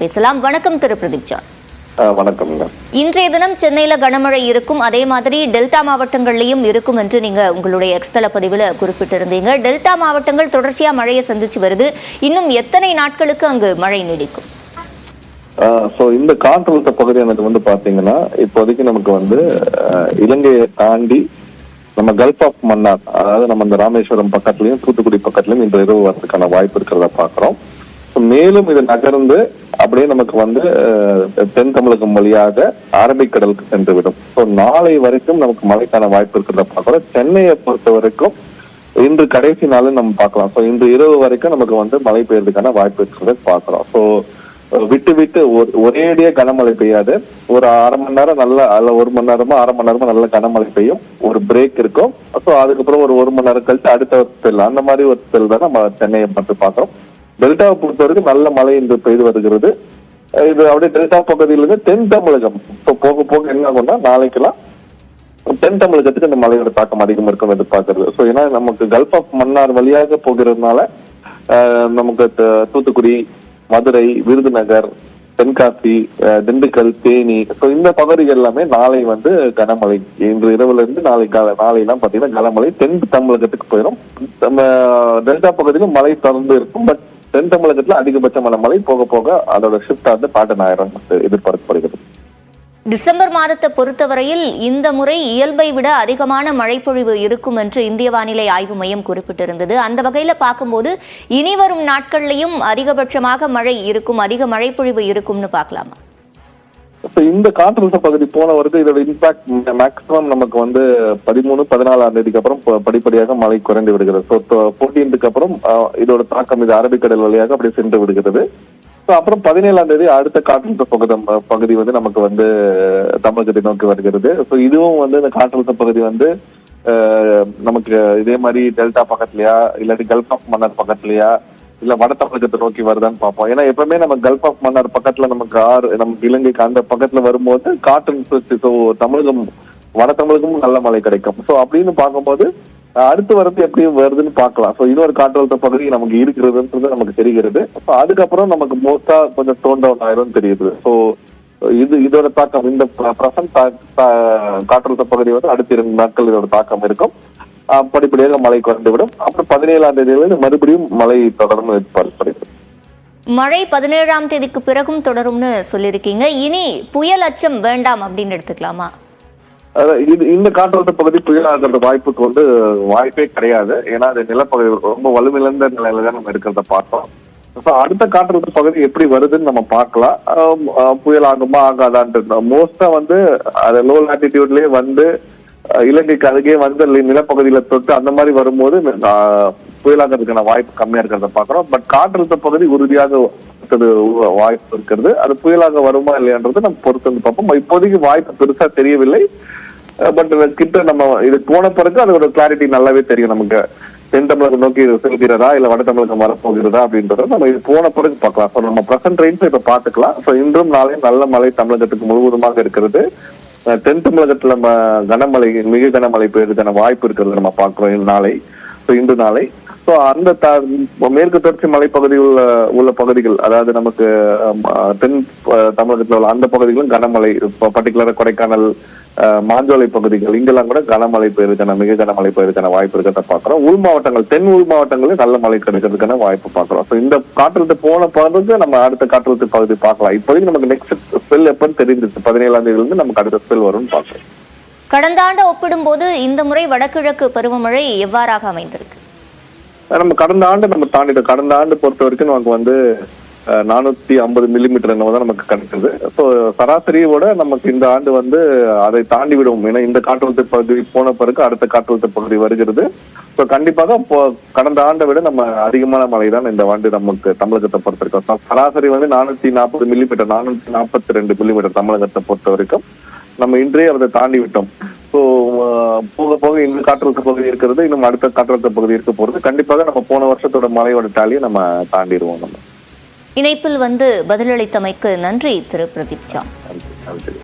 பேசலாம். வணக்கம் திரு பிரதீப் ஜான். வணக்கம். இன்றைய தினம் சென்னையில கனமழை இருக்கும், அதே மாதிரி டெல்டா மாவட்டங்கள்லயும் இருக்கும் என்று நீங்க உங்களுடைய எக்ஸ்தல பதிவில் குறிப்பிட்டிருந்தீங்க. டெல்டா மாவட்டங்கள் தொடர்ச்சியா மழையை சந்திச்சு வருது. இன்னும் எத்தனை நாட்களுக்கு அங்கு மழை நீடிக்கும்? இந்த காற்றழுத்த பகுதி எனக்கு பாத்தீங்கன்னா இப்போதைக்கு நமக்கு இலங்கையை தாண்டி நம்ம கல்ஃப் ஆஃப் மன்னார், அதாவது நம்ம இந்த ராமேஸ்வரம் பக்கத்துலயும் தூத்துக்குடி பக்கத்துலயும் இன்று இரவு வரதுக்கான வாய்ப்பு இருக்கிறத பாக்குறோம். மேலும் இது நகர்ந்து அப்படியே நமக்கு தென் தமிழகம் வழியாக அரபிக்கடலுக்கு சென்று விடும். நாளை வரைக்கும் நமக்கு மழைக்கான வாய்ப்பு இருக்கிறத பாக்குறோம். சென்னையை பொறுத்த வரைக்கும் இன்று கடைசி நாள் நம்ம பார்க்கலாம். இன்று இரவு வரைக்கும் நமக்கு மழை பெய்யறதுக்கான வாய்ப்பு இருக்கிறத பாக்குறோம். விட்டு விட்டு ஒரேடியா கனமழை பெய்யாது. ஒரு அரை மணி நேரம் நல்ல அல்ல, 1 மணி நேரமோ 1/2 மணி நேரமோ நல்ல கனமழை பெய்யும். ஒரு பிரேக் இருக்கும். அதுக்கப்புறம் ஒரு 1 மணி நேரம் கழிச்சு அடுத்த ஒரு ஸ்பெல், அந்த மாதிரி ஒரு ஸ்பெல் தான் நம்ம சென்னையை பார்த்து பார்க்கிறோம். டெல்டாவை பொறுத்த வரைக்கும் நல்ல மழை இன்று பெய்து வருகிறது. இது அப்படியே டெல்டா பகுதியிலிருந்து தென் தமிழகம் போக போக என்ன ஆகும்னா நாளைக்கெல்லாம் தென் தமிழகத்துக்கு இந்த மழையோட தாக்கம் அதிகம் இருக்கும் எதிர்பார்க்கறது. ஏன்னா நமக்கு கல்ஃப் ஆஃப் மன்னார் வழியாக போகிறதுனால நமக்கு தூத்துக்குடி, மதுரை, விருதுநகர், தென்காசி, திண்டுக்கல், தேனி, இந்த பகுதிகள் எல்லாமே நாளை கனமழை. இன்று இரவுல இருந்து நாளைலாம் பாத்தீங்கன்னா கனமழை தென் தமிழகத்துக்கு போயிடும். நம்ம டெல்டா பகுதியிலும் மழை தொடர்ந்து இருக்கும். பட் தென் தமிழகத்துல அதிகபட்சமான மழை போக போக அதோட ஷிஃப்ட் பேட்டர்ன் ஆயிரம் எதிர்பார்க்கப்படுகிறது. டிசம்பர் மாதத்தை பொறுத்தவரையில் இந்த முறை இயல்பை விட அதிகமான மழைப்பொழிவு இருக்கும் என்று இந்திய வானிலை ஆய்வு மையம் குறிப்பிட்டிருந்தது. அந்த வகையில பார்க்கும்போது இனி வரும் நாட்கள்லயும் அதிகபட்சமாக மழை இருக்கும், அதிக மழைப்பொழிவு இருக்கும்னு பார்க்கலாமா? இந்த காற்றழுத்த பகுதி போன வரைக்கும் இதோட இம்பாக்ட் மேக்சிமம் நமக்கு 13-14ஆம் தேதிக்கு அப்புறம் படிப்படியாக மழை குறைந்து விடுகிறது. 14க்கு அப்புறம் இதோட தாக்கம் இது அரபிக்கடல் வழியாக அப்படி சென்று விடுகிறது. அப்புறம் 17ஆம் தேதி அடுத்த காற்றழுத்த பகுதி நமக்கு தமிழகத்தை நோக்கி வருகிறது. இதுவும் இந்த காற்றழுத்த பகுதி நமக்கு இதே மாதிரி டெல்டா பக்கத்துலயா இல்லாட்டி கல்ஃப் ஆஃப் மன்னார் பக்கத்துலயா இல்ல வட தமிழகத்தை நோக்கி வருதான்னு பார்ப்போம். ஏன்னா எப்பவுமே நம்ம கல்ஃப் ஆஃப் மன்னார் பக்கத்துல நமக்கு இலங்கைக்கு அந்த பக்கத்துல வரும்போது காற்று தமிழகம் வட தமிழகமும் நல்ல மழை கிடைக்கும். அப்படின்னு பார்க்கும்போது அடுத்து வரது எப்படி வருதுன்னு பார்க்கலாம். இன்னொரு காற்றழுத்த பகுதி நமக்கு இருக்கிறதுன்றது நமக்கு தெரிகிறது. அதுக்கப்புறம் நமக்கு மோஸ்டா கொஞ்சம் டோன் டவுன் ஆயிரும் தெரியுது. இதோட தாக்கம் இந்த பிரசன்ட் காற்றழுத்த பகுதி அடுத்த 2 நாட்கள் இதோட தாக்கம் இருக்கும். படிப்படியாக மழை குறைந்து விடும். அப்புறம் 17ஆம் தேதியிலிருந்து மறுபடியும் மழை தொடரும் எதிர்பார்க்கப்படுகிறது. மழை 17ஆம் தேதிக்கு பிறகும் தொடரும்னு சொல்லியிருக்கீங்க. இனி புயல் அச்சம் வேண்டாம் அப்படின்னு எடுத்துக்கலாமா? இந்த காற்றழுத்த பகுதி புயலாகிறது வாய்ப்புக்கு வாய்ப்பே கிடையாது. ஏன்னா அது நிலப்பகுதி ரொம்ப வலுவிழந்த நிலையில தான் நம்ம இருக்கிறத பார்த்தோம். அடுத்த காற்றழுத்த பகுதி எப்படி வருதுன்னு நம்ம பார்க்கலாம். புயல் ஆகுமா ஆகாதான்ட்டு மோஸ்டா அது லோ லாட்டிடியூட்லயே இலங்கைக்கு அருகே நிலப்பகுதியில தொட்டு அந்த மாதிரி வரும்போது புயலாகிறதுக்கான வாய்ப்பு கம்மியா இருக்கிறத பாக்குறோம். பட் காற்றழுத்த பகுதி உறுதியாக வாய்ப்பு இருக்கிறது. அது புயலாக வருமா இல்லையான்றது நம்ம பொறுத்து பார்ப்போம். இப்போதைக்கு வாய்ப்பு பெருசா தெரியவில்லை. பட் கிட்ட நம்ம இது போன பிறகு அதோட கிளாரிட்டி நல்லாவே தெரியும். நமக்கு தென் தமிழகம் நோக்கி செல்கிறதா இல்ல வட தமிழகம் வரப்போகிறதா அப்படின்றத நம்ம இது போன பிறகு பார்க்கலாம். நம்ம பிரசன்ட் ரெயின்ஸ் இப்ப பாத்துக்கலாம். இன்றும் நாளையும் நல்ல மழை தமிழகத்துக்கு முழுவதுமாக இருக்கிறது. தென் தமிழகத்துல கனமழை, மிக கனமழை பெய்யறதுக்கான வாய்ப்பு இருக்கிறது நம்ம பார்க்கிறோம் இன்று நாளை. அந்த மேற்கு தொடர்ச்சி மலைப்பகுதியில் உள்ள பகுதிகள், அதாவது நமக்கு தென் தமிழகத்தில் உள்ள அந்த பகுதிகளும் கனமழை, பர்டிகுலரா கொடைக்கானல், மாஞ்சோலை பகுதிகள், இங்கெல்லாம் கூட கனமழை பெய்யறதுக்கான மிக கனமழை பெய்யறதுக்கான வாய்ப்பு இருக்கிறத பாக்குறோம். உள் மாவட்டங்கள், தென் உள் மாவட்டங்களில் நல்ல மழை கிடைக்கிறதுக்கான வாய்ப்பு பாக்குறோம். இந்த காற்றழுத்த போன பிறகு நம்ம அடுத்த காற்றழுத்த பகுதி பார்க்கலாம். இப்போதைக்கு நமக்கு நெக்ஸ்ட் ஸ்பெல் எப்பன்னு தெரிஞ்சிருச்சு. 17ஆம் தேதியிலிருந்து நமக்கு அடுத்த ஸ்பெல் வரும்னு பார்க்கலாம். கடந்த ஆண்டு ஒப்பிடும்போது இந்த முறை வடகிழக்கு பருவமழை எவ்வாறாக அமைந்திருக்கு? நம்ம கடந்த ஆண்டு பொறுத்த வரைக்கும் நமக்கு 450 மில்லிமீட்டர் தான் நமக்கு கிடைக்குது. சராசரியோட நமக்கு இந்த ஆண்டு அதை தாண்டி விடும். ஏன்னா இந்த காற்றழுத்த பகுதி போன பிறகு அடுத்த காற்றழுத்த பகுதி வருகிறது. கண்டிப்பாக கடந்த ஆண்டை விட நம்ம அதிகமான மழை தான் இந்த ஆண்டு நமக்கு தமிழகத்தை பொறுத்த வரைக்கும். சராசரி 440 மில்லிமீட்டர், 442 மில்லிமீட்டர் தமிழகத்தை பொறுத்த வரைக்கும். நம்ம இன்றைய அதை தாண்டி விட்டோம். போக போக இந்த காற்றழுத்த பகுதி இருக்கிறது, இன்னும் அடுத்த காற்றழுத்த பகுதி இருக்க போறது. கண்டிப்பாக நம்ம போன வருஷத்தோட மழையோட டாலியை நம்ம தாண்டிடுவோம். நம்ம இணைப்பில் பதிலளித்தமைக்கு நன்றி திரு பிரதீப் ஜான்.